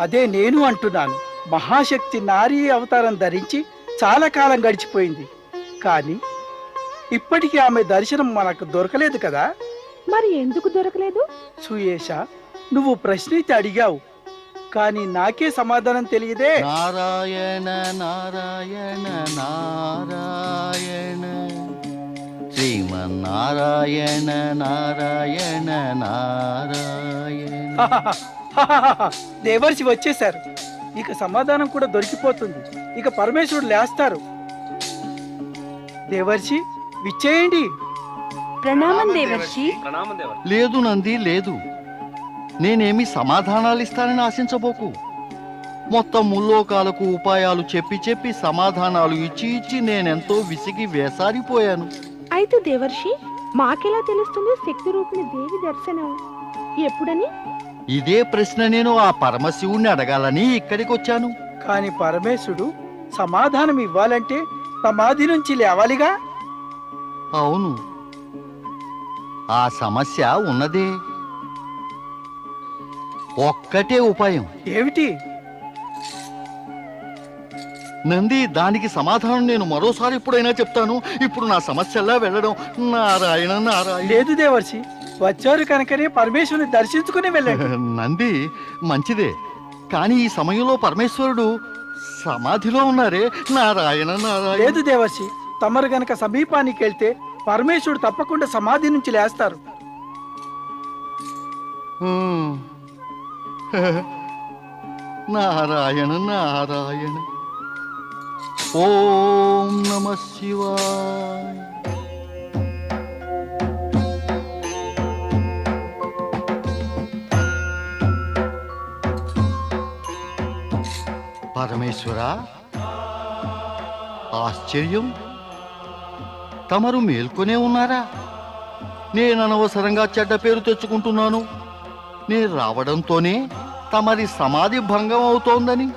అదే నేను అంటున్నాను. మహాశక్తి నారీ అవతారం ధరించి చాలా కాలం గడిచిపోయింది, కానీ ఇప్పటికీ ఆమె దర్శనం మనకు దొరకలేదు కదా. మరి ఎందుకు దొరకలేదు? సుయేష, నువ్వు ప్రశ్నించి అడిగావు, కానీ నాకే సమాధానం తెలియదే. నారాయణ నారాయణ నారాయణ శ్రీమన్నారాయణ నారాయణ నారాయణ. దేవర్షి వచ్చేశారు. ఇక సమాధానం కూడా దొరికిపోతుంది. ఇక పరమేశ్వరుడు లేస్తారు. దేవర్షి, విచ్చేయండి. ప్రణామం దేవర్షి. లేదు నంది, లేదు. నేనేమి సమాధానాలు ఇస్తానని ఆశించబోకు. మొత్తం ముల్లోకాలకు ఉపాయాలు చెప్పి చెప్పి సమాధానాలు ఇచ్చి ఇచ్చి నేనెంతో విసిగి వేసారిపోయాను. అయితే దేవర్షి, మాకెలా తెలుస్తుంది శక్తి రూపిణి దేవి దర్శనం ఎప్పుడని? ఇదే ప్రశ్న నేను ఆ పరమశివుణ్ణి అడగాలని ఇక్కడికి వచ్చాను. కానీ పరమేశ్వరుడు సమాధానం ఇవ్వాలంటే సమాధి నుంచి లేవాలిగా. అవును, ఆ సమస్య ఉన్నదే. ఒక్కటే ఉపాయం. ఏమిటి? నంది, దానికి సమాధానం నేను మరోసారి ఎప్పుడైనా చెప్తాను. ఇప్పుడు నా సమస్యలా వెళ్ళడం. నారాయణ నారాయణ. లేదు దేవర్షి, వచ్చారు కనుకనే పరమేశ్వరుని దర్శించుకుని వెళ్ళండి. నంది, మంచిదే. కానీ ఈ సమయంలో పరమేశ్వరుడు సమాధిలో ఉన్నారే. నారాయణ నారాయణ. లేదు దేవర్షి, తమరు గనక సమీపానికి వెళ్తే పరమేశ్వరుడు తప్పకుండా సమాధి నుంచి లేస్తారు. హ్మ్. నారాయణ నారాయణ. ఓం నమ శివాయ. పరమేశ్వర, ఆశ్చర్యం, తమరు మేల్కొనే ఉన్నారా? నేను అనవసరంగా చెడ్డ పేరు తెచ్చుకుంటున్నాను. నేను రావడంతోనే తమరి సమాధి భంగం అవుతోందని.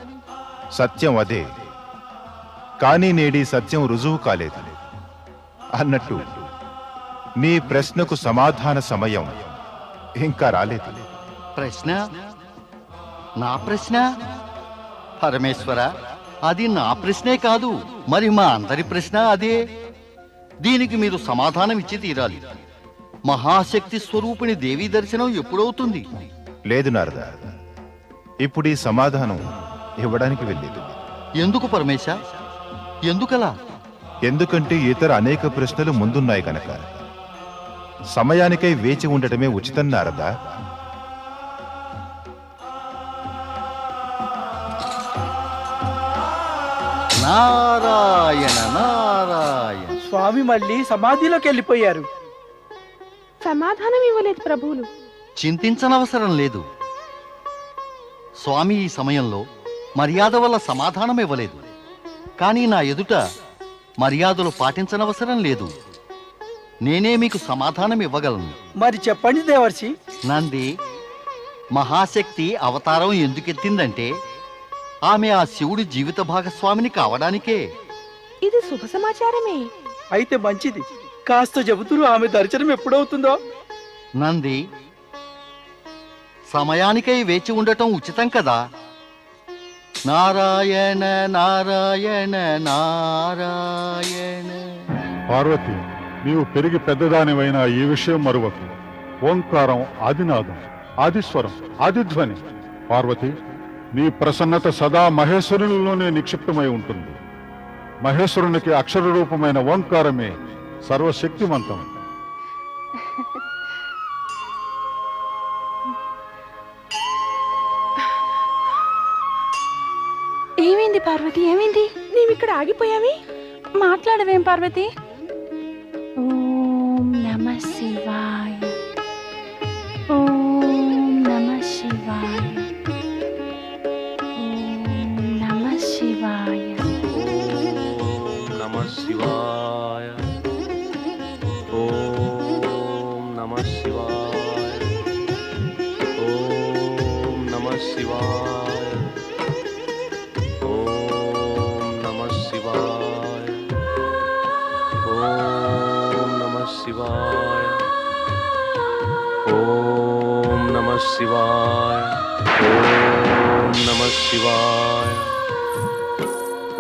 సత్యం అదే, కానీ నేడి సత్యం రుజువు కాలేదు. అన్నట్టు నీ ప్రశ్నకు సమాధాన సమయం ఇంకా రాలేదు. ప్రశ్న? నా ప్రశ్న? పరమేశ్వర, అది నా ప్రశ్నే కాదు, మరి మా అందరి ప్రశ్న అదే. దీనికి మీరు సమాధానం ఇచ్చి తీరాలి. మహాశక్తి స్వరూపిణి దేవీ దర్శనం ఎప్పుడవుతుంది? లేదు నారద, ఇప్పుడు ఈ సమాధానం ఇవ్వడానికి వెళ్ళేది. ఎందుకు పరమేశ? ఎందుకలా? ఎందుకంటే ఇతర అనేక ప్రశ్నలు ముందున్నాయి కనుక. సమయానికై వేచి ఉండటమే ఉచితం నారద. నారాయణ నారాయణ. స్వామి మళ్ళీ సమాధిలోకి వెళ్ళిపోయారు. సమాధానం ఇవ్వలేదు ప్రభువులు. చింతించనవసరం లేదు. స్వామి ఈ సమయంలో మర్యాద వల్ల సమాధానం ఇవ్వలేదు. కానీ నా ఎదుట మర్యాదలు పాటించనవసరం లేదు. నేనే మీకు సమాధానం ఇవ్వగలను. మరి చెప్పండి దేవర్షి. నంది, మహాశక్తి అవతారం ఎందుకెత్తిందంటే ఆమె ఆ శివుడి జీవిత భాగస్వామిని కావడానికే. ఇది శుభ సమాచారమే. అయితే మంచిది. కాస్త చెబుతురు ఆమె దర్శనం ఎప్పుడవుతుందో. నంది, సమయానికై వేచి ఉండటం ఉచితం కదా. నారాయణ నారాయణ నారాయణ. పార్వతి, నీవు పెరిగి పెద్దదానివైన ఈ విషయం మరువకు. ఓంకారం ఆదినాదం, ఆదిస్వరం, ఆదిధ్వని. పార్వతి, నీ ప్రసన్నత సదా మహేశ్వరునిలోనే నిక్షిప్తమై ఉంటుంది. మహేశ్వరునికి అక్షర రూపమైన ఓంకారమే సర్వశక్తిమంతం. ఏమైంది పార్వతి, ఏమైంది? నీవిక్కడ ఆగిపోయావి? మాట్లాడవేం పార్వతి? ఓం నమ శివాయ, ఓం నమ శివాయ, ఓం నమ శివాయ, నమ శివాయ, ఓం నమ శివాయ, ఓం నమ శివాయ, ఓం నమ శివాయ, ఓం నమ శివాయ, ఓం నమ శివాయ, ఓం నమ శివాయ.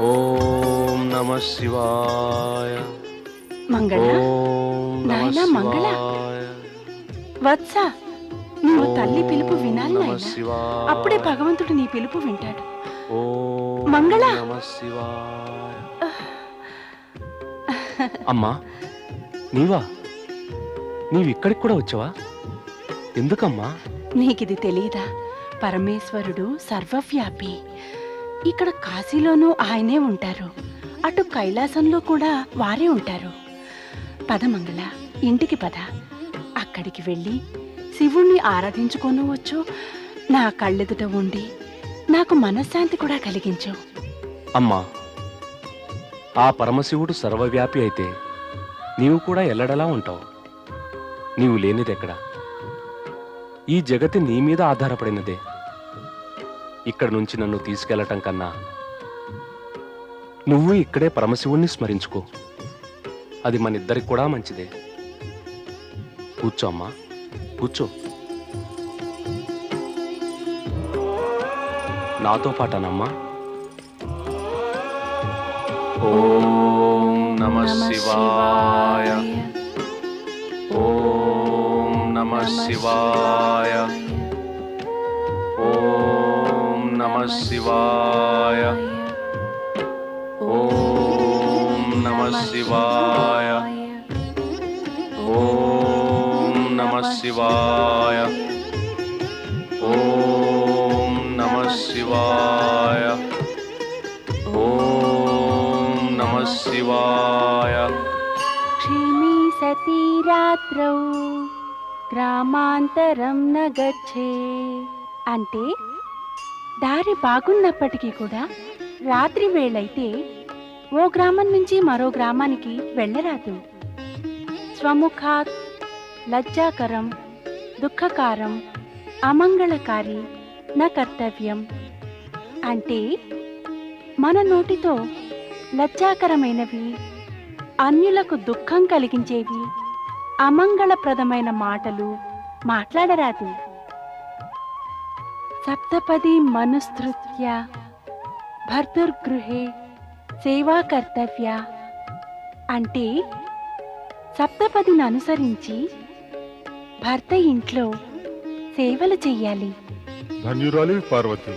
ఓం నమః శివాయ. మంగళ ఓం నమః నాయనా మంగళ. శివాయ. వత్స, నువ్వు తల్లి పిలుపు వినాలి నమః నాయనా. శివాయ. అప్పుడే భగవంతుడు నీ పిలుపు వింటాడు. ఓం మంగళ. నమః శివాయ. అమ్మా, నీవా? నీవిక్కడికి కూడా వచ్చావా? ఎందుకమ్మా? నీకిది తెలీదా? పరమేశ్వరుడు సర్వవ్యాపి. ఇక్కడ కాశీలోనూ ఆయనే ఉంటారు, అటు కైలాసంలో కూడా వారే ఉంటారు. పద మంగళ, ఇంటికి పద. అక్కడికి వెళ్ళి శివుణ్ణి ఆరాధించుకోనవచ్చు. నా కళ్ళెదుట ఉండి నాకు మనశ్శాంతి కూడా కలిగించు. అమ్మా, ఆ పరమశివుడు సర్వవ్యాపి అయితే నీవు కూడా ఎల్లడలా ఉంటావు. నీవు లేనిదెక్కడా? ఈ జగతి నీ మీద ఆధారపడినదే. ఇక్కడ నుంచి నన్ను తీసుకెళ్లటం కన్నా నువ్వు ఇక్కడే పరమశివుణ్ణి స్మరించుకో. అది మనిద్దరికి కూడా మంచిదే. కూర్చో అమ్మా, కూర్చో. నాతో పాటనమ్మా. ఓం నమః శివాయ. ఓం నమః శివాయ. ఓం నమః శివాయ. ఓం నమః శివాయ. ఓం నమః శివాయ. ఓం నమః శివాయ. ఓం నమః శివాయ. క్షేమీ సతీ రాత్రౌ గ్రామాంతరం న గచ్చే. అంటే దారి బాగున్నప్పటికీ కూడా రాత్రి వేళైతే ఓ గ్రామం నుంచి మరో గ్రామానికి వెళ్ళరాదు. స్వముఖాత్ లజ్జాకరం దుఃఖకారం అమంగళకారి న కర్తవ్యం. అంటే మన నోటితో లజ్జాకరమైనవి, అన్యులకు దుఃఖం కలిగించేవి, అమంగళప్రదమైన మాటలు మాట్లాడరాదు. సప్తపది మనుస్మృత్య భర్తుర్గృహే సేవా కర్తవ్య. అంటే సప్తపదిని అనుసరించి భర్త ఇంట్లో సేవలు చెయ్యాలి. ధన్యురాలి పార్వతి.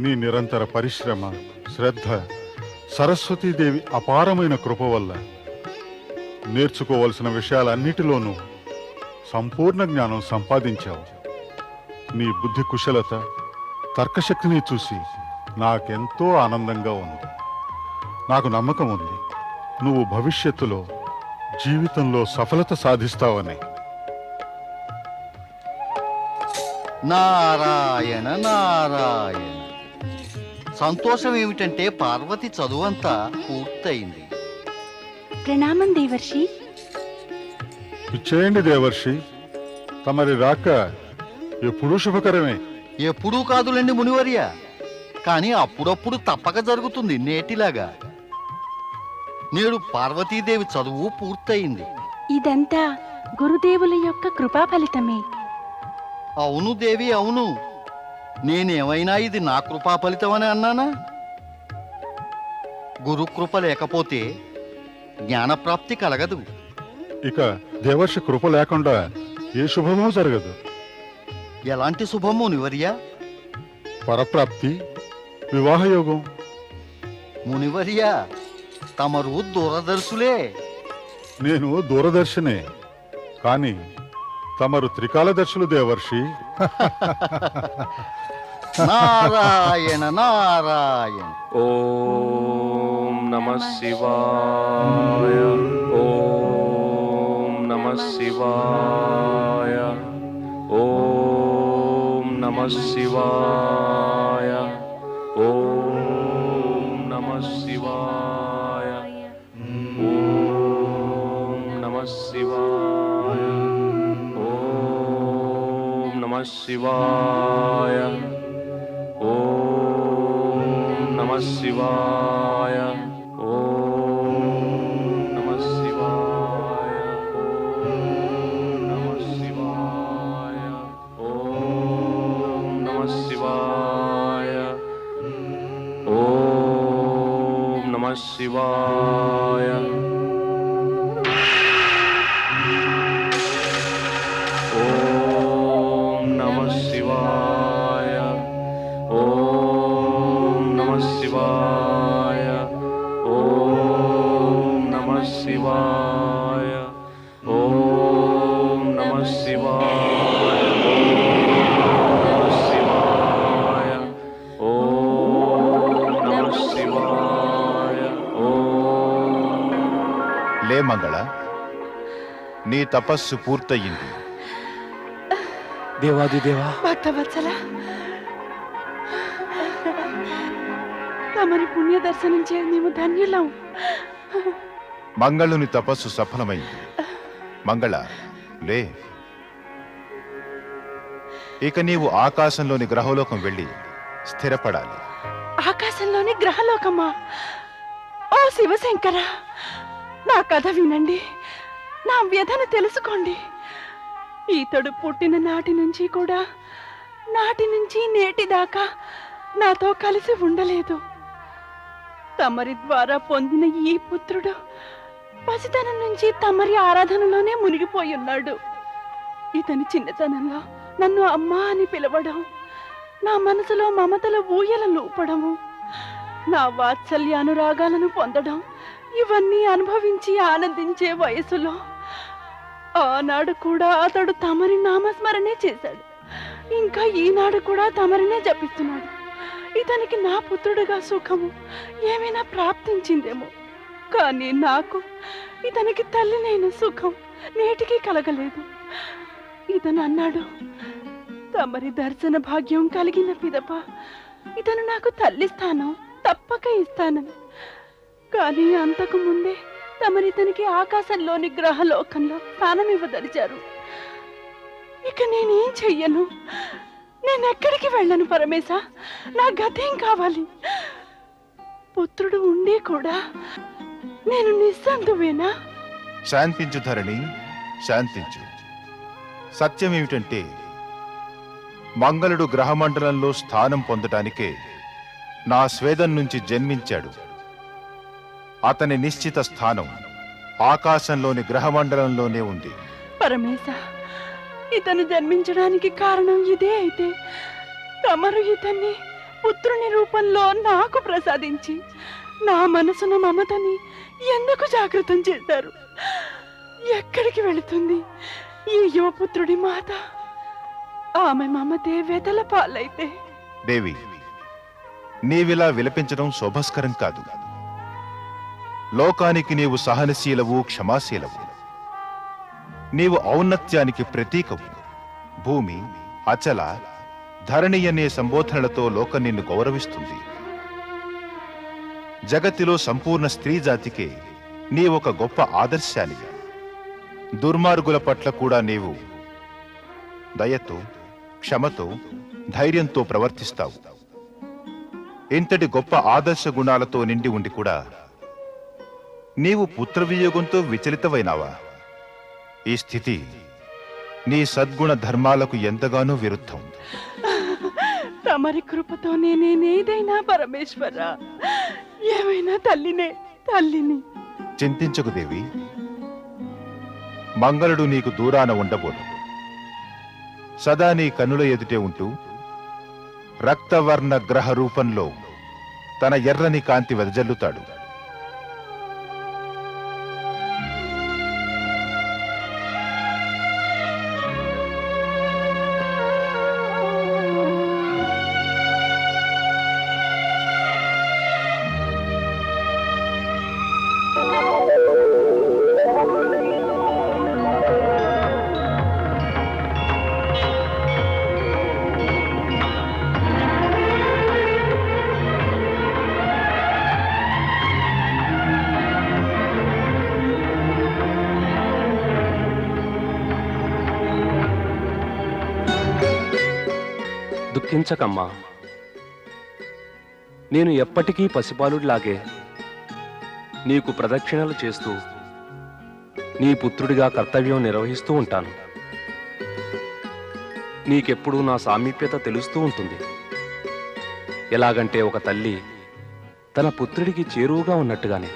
నీ నిరంతర పరిశ్రమ, శ్రద్ధ, సరస్వతీదేవి అపారమైన కృప వల్ల నేర్చుకోవలసిన విషయాలన్నిటిలోనూ సంపూర్ణ జ్ఞానం సంపాదించావు. నీ బుద్ధి కుశలత, తర్కశక్తిని చూసి నాకెంతో ఆనందంగా ఉంది. నాకు నమ్మకం ఉంది, నువ్వు భవిష్యత్తులో జీవితంలో సఫలత సాధిస్తావని. నారాయణ నారాయణ. సంతోషం ఏమిటంటే పార్వతి చదువంతా పూర్తయింది. ప్రణామం దేవర్షి. ఇచ్చేయండి దేవర్షి. తమరి రాక ఎప్పుడూ శుభకరమే. ఎప్పుడూ కాదులేండి మునివర్య, కానీ అప్పుడప్పుడు తప్పక జరుగుతుంది నేటిలాగా. నేడు పార్వతీదేవి చదువు పూర్తయింది. ఇదంతా గురుదేవుల యొక్క కృపా ఫలితమే. అవును దేవి, అవును. నేనేమైనా ఇది నా కృపా ఫలితమని అన్నానా? గురుకృప లేకపోతే జ్ఞానప్రాప్తి కలగదు. ఇక దేవర్షి కృప లేకుండా ఏ శుభమూ జరగదు. ఎలాంటి శుభము మునివర్య? పరప్రాప్తి, వివాహయోగం. మునివర్య, తమరు దూరదర్శులే. నేను దూరదర్శనే, కానీ తమరు త్రికాలదర్శులు దేవర్షి. నారాయణ నారాయణ. ఓం నమః శివాయ. ఓం నమః శివాయ. ఓం నమః శివాయ. ఓం నమః శివాయ. ఓం నమః శివాయ. ఓం నమః శివాయ. ఓం నమః శివాయ. ఓం నమః శివాయ. ఓం నమః శివాయ. ఓం నమః శివాయ. నమః శివాయ. ఓం నమః శివాయ. ఓం నమః శివాయ. ఓం నమః శివాయ. ఓం నమః శివాయ. లే మంగళ, నీ తపస్సు పూర్తయింది. దేవాదిదేవా, భక్తవత్సల, తమరి పుణ్య దర్శనం చే మేము ధన్యులం. మంగళుని తపస్సు సఫలమైంది. మంగళ, లే. ఇక నీవు ఆకాశంలోని గ్రహలోకం వెళ్ళి స్థిరపడాలి. ఆకాశంలోని గ్రహలోకమా? ఓ శివశంకర, నా కథ వినండి, నా వ్యధను తెలుసుకోండి. ఈతడు పుట్టిన నాటి నుంచి కూడా నాటి నుంచి నేటి దాకా నాతో కలిసి ఉండలేదు. తమరి ద్వారా పొందిన ఈ పుత్రుడు పసితనం నుంచి తమరి ఆరాధనలోనే మునిగిపోయి ఉన్నాడు. ఇతని చిన్నతనంలో నన్ను అమ్మా అని పిలవడం, నా మనసులో మమతల ఊయల లూపడము, నా వాత్సల్య అనురాగాలను పొందడం, ఇవన్నీ అనుభవించి ఆనందించే వయసులో ఆనాడు కూడా అతడు తమరి నామస్మరణే చేశాడు. ఇంకా ఈనాడు కూడా తమరినే జపిస్తున్నాడు. ఇతనికి నా పుత్రుడిగా సుఖము ఏమైనా ప్రాప్తించిందేమో, కానీ నాకు ఇతనికి తల్లినైన సుఖం నేటికి కలగలేదు. ఇతను అన్నాడు, తమరి దర్శన భాగ్యం కలిగిన పిదప ఇతను నాకు తల్లి స్థానం తప్పక ఇస్తానని. కానీ అంతకు ముందే తమరితనికి ఆకాశంలోని గ్రహలోకంలో స్థానం ఇవ్వదలిచారు. ఇక నేనేం చెయ్యను? నేనెక్కడికి వెళ్ళను పరమేశ? నా గతేం కావాలి? పుత్రుడు ఉండి కూడా నేను నిస్సందువేనా? శాంతించు ధరణి, శాంతించు. సత్యమేమిటంటే, మంగళుడు గ్రహమండలంలో స్థానం పొందటానికే నా స్వేదం నుంచి జన్మించాడు. అతని నిశ్చిత స్థానం ఆకాశంలోని గ్రహమండలంలోనే ఉంది. పరమేశ, ఇతను జన్మించడానికి కారణం ఇదే అయితే తమరు ఇతన్ని పుత్రుని రూపంలో నాకు ప్రసాదించి నా మనసున మమతని ఎందుకు జాగృతం చేశారు? ఎక్కడికి వెళుతుంది ఈ యువపుత్రుడి మాత? ఆమె మమతే వెతల పాలైతే? దేవి, నీవిలా విలపించడం శోభస్కరం కాదు. లోకానికి నీవు సహనశీలవు, క్షమాశీలవు. నీవు ఔన్నత్యానికి ప్రతీకవు. భూమి, అచల, ధరణి అనే సంబోధనలతో లోకం నిన్ను గౌరవిస్తుంది. జగత్తులో సంపూర్ణ స్త్రీ జాతికే నీవొక గొప్ప ఆదర్శానివి. దుర్మార్గుల పట్ల కూడా నీవు దయతో, క్షమతో, ధైర్యంతో ప్రవర్తిస్తావు. ఇంతటి గొప్ప ఆదర్శ గుణాలతో నిండి ఉండి కూడా నీవు పుత్రవియోగంతో విచలితమైనావా? ఈ స్థితి నీ సద్గుణ ధర్మాలకు ఎంతగానో విరుద్ధం. తమరి కృపతో నేనేదైనా పరమేశ్వర, ఏమైనా తల్లిని. చింతించకు దేవి, మంగళుడు నీకు దూరాన ఉండబోడు. సదా నీ కనుల ఎదుటే ఉంటూ రక్తవర్ణ గ్రహ రూపంలో తన ఎర్రని కాంతి వెదజల్లుతాడు. దుఃఖించకమ్మా. నేను ఎప్పటికీ పసిపాలుడిలాగే నీకు ప్రదక్షిణలు చేస్తూ నీ పుత్రుడిగా కర్తవ్యం నిర్వహిస్తూ ఉంటాను. నీకెప్పుడూ నా సామీప్యత తెలుస్తూ ఉంటుంది. ఎలాగంటే ఒక తల్లి తన పుత్రుడికి చేరువుగా ఉన్నట్టుగానే